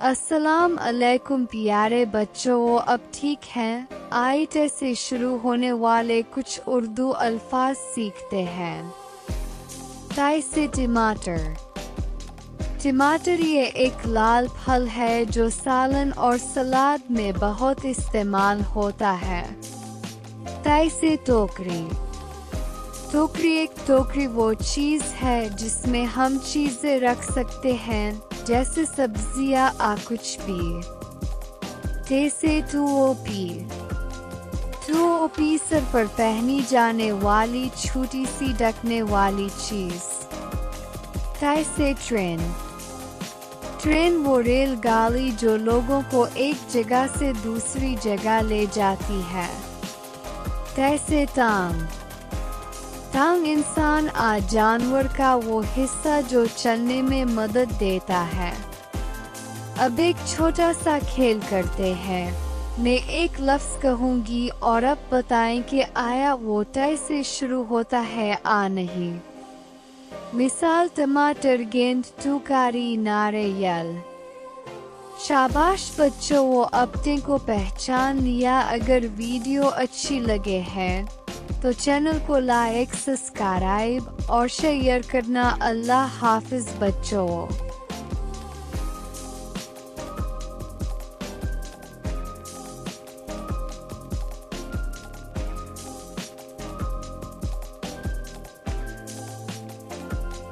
अस्सलाम अलैकुम प्यारे बच्चों, अब ठीक हैं? आइए से शुरू होने वाले कुछ उर्दू अल्फाज सीखते हैं। ताई से टमाटर। टमाटर ये एक लाल फल है जो सालन और सलाद में बहुत इस्तेमाल होता है। ताई से टोकरी। टोकरी एक टोकरी वो चीज़ है जिसमें हम चीज़ें रख सकते हैं, जैसे सब्जियां आ कुछ भी। टे से टोपी सर पर पहनी जाने वाली छोटी सी ढकने वाली चीज। टाई से ट्रेन वो रेलगाड़ी जो लोगों को एक जगह से दूसरी जगह ले जाती है। टाई से टांग इंसान आ जानवर का वो हिस्सा जो चलने में मदद देता है। अब एक छोटा सा खेल करते हैं। मैं एक लफ्ज कहूंगी और अब बताएं कि आया वो टाई से शुरू होता है आ नहीं। मिसाल टमाटर, गेंद, टुकारी, नारियल। शाबाश बच्चों, वो अपने को पहचान लिया। अगर वीडियो अच्छी लगे है तो चैनल को लाइक, सब्सक्राइब और शेयर करना। अल्लाह हाफिज बच्चों।